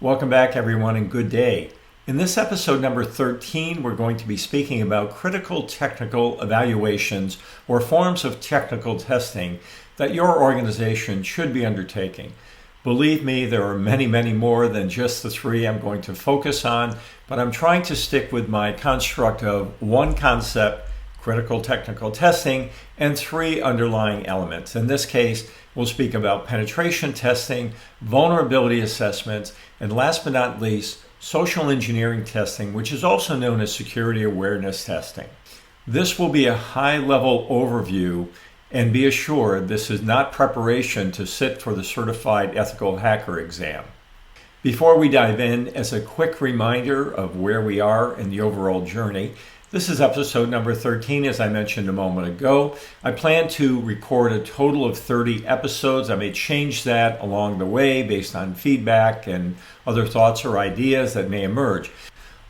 Welcome back, everyone, and good day. In this episode number 13, we're going to be speaking about critical technical evaluations or forms of technical testing that your organization should be undertaking. Believe me, there are many, many more than just the three I'm going to focus on, but I'm trying to stick with my construct of one concept, critical technical testing, and three underlying elements. In this case, we'll speak about penetration testing, vulnerability assessments, and last but not least, social engineering testing, which is also known as security awareness testing. This will be a high-level overview, and be assured this is not preparation to sit for the Certified Ethical Hacker exam. Before we dive in, as a quick reminder of where we are in the overall journey, this is episode number 13, as I mentioned a moment ago. I plan to record a total of 30 episodes. I may change that along the way based on feedback and other thoughts or ideas that may emerge.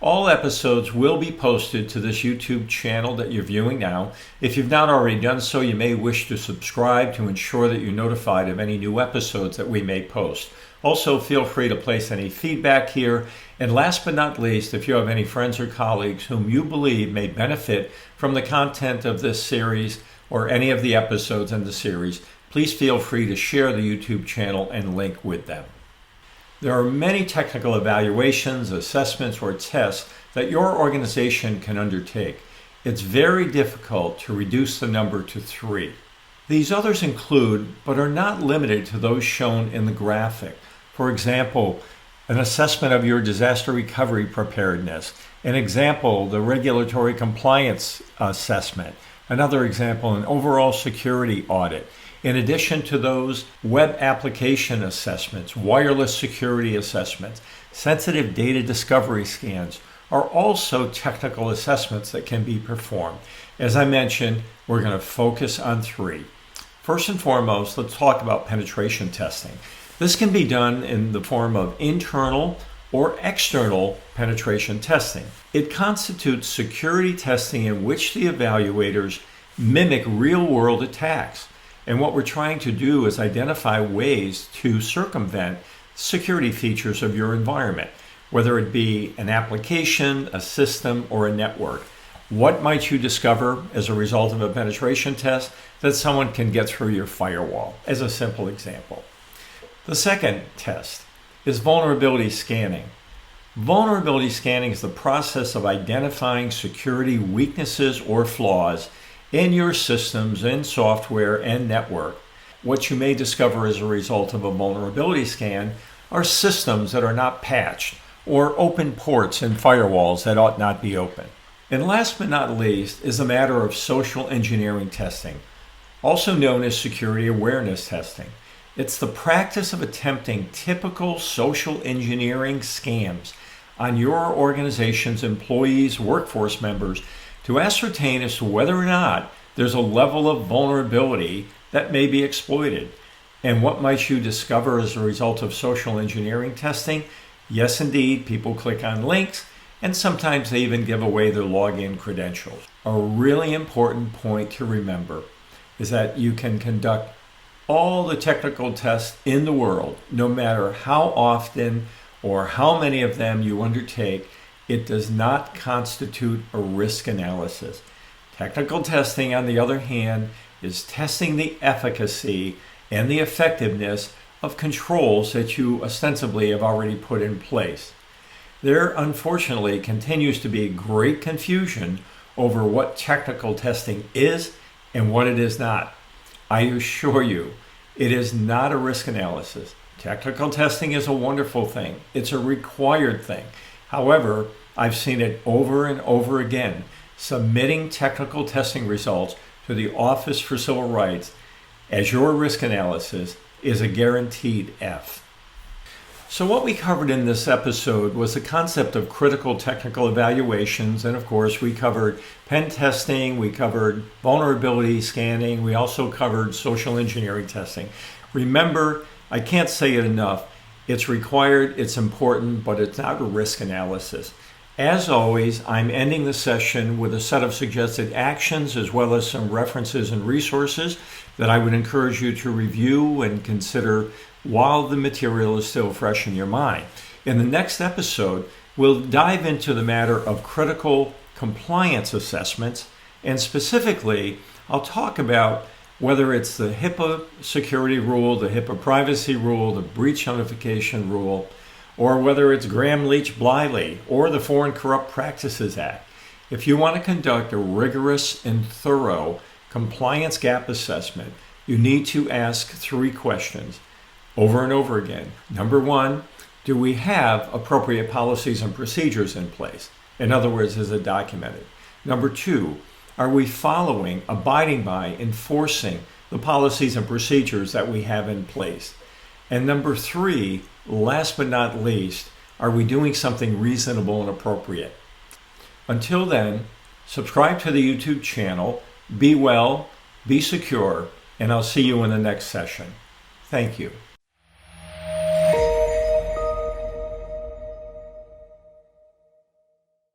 All episodes will be posted to this YouTube channel that you're viewing now. If you've not already done so, you may wish to subscribe to ensure that you're notified of any new episodes that we may post. Also, feel free to place any feedback here. And last but not least, if you have any friends or colleagues whom you believe may benefit from the content of this series or any of the episodes in the series, please feel free to share the YouTube channel and link with them. There are many technical evaluations, assessments, or tests that your organization can undertake. It's very difficult to reduce the number to 3. These others include, but are not limited to, those shown in the graphic. For example, an assessment of your disaster recovery preparedness. An example, the regulatory compliance assessment. Another example, an overall security audit. In addition to those, web application assessments, wireless security assessments, sensitive data discovery scans are also technical assessments that can be performed. As I mentioned, we're going to focus on 3. First and foremost, let's talk about penetration testing. This can be done in the form of internal or external penetration testing. It constitutes security testing in which the evaluators mimic real-world attacks. And what we're trying to do is identify ways to circumvent security features of your environment, whether it be an application, a system, or a network. What might you discover as a result of a penetration test that someone can get through your firewall, as a simple example. The second test is vulnerability scanning. Vulnerability scanning is the process of identifying security weaknesses or flaws in your systems and software and network. What you may discover as a result of a vulnerability scan are systems that are not patched or open ports and firewalls that ought not be open. And last but not least is a matter of social engineering testing, also known as security awareness testing. It's the practice of attempting typical social engineering scams on your organization's employees, workforce members, to ascertain as to whether or not there's a level of vulnerability that may be exploited. And what might you discover as a result of social engineering testing? Yes, indeed, people click on links, and sometimes they even give away their login credentials. A really important point to remember is that you can conduct all the technical tests in the world, no matter how often or how many of them you undertake. It does not constitute a risk analysis. Technical testing, on the other hand, is testing the efficacy and the effectiveness of controls that you ostensibly have already put in place. There, unfortunately, continues to be great confusion over what technical testing is and what it is not. I assure you, it is not a risk analysis. Technical testing is a wonderful thing. It's a required thing. However, I've seen it over and over again. Submitting technical testing results to the Office for Civil Rights as your risk analysis is a guaranteed F. So what we covered in this episode was the concept of critical technical evaluations, and of course we covered pen testing, we covered vulnerability scanning, we also covered social engineering testing. Remember, I can't say it enough, it's required, it's important, but it's not a risk analysis. As always, I'm ending the session with a set of suggested actions as well as some references and resources that I would encourage you to review and consider while the material is still fresh in your mind. In the next episode, we'll dive into the matter of critical compliance assessments, and specifically, I'll talk about whether it's the HIPAA security rule, the HIPAA privacy rule, the breach notification rule, or whether it's Gramm-Leach-Bliley or the Foreign Corrupt Practices Act. If you want to conduct a rigorous and thorough compliance gap assessment, you need to ask 3 questions over and over again. Number 1, do we have appropriate policies and procedures in place? In other words, is it documented? Number 2, are we following, abiding by, enforcing the policies and procedures that we have in place? And number 3, last but not least, are we doing something reasonable and appropriate? Until then, subscribe to the YouTube channel, be well, be secure, and I'll see you in the next session. Thank you.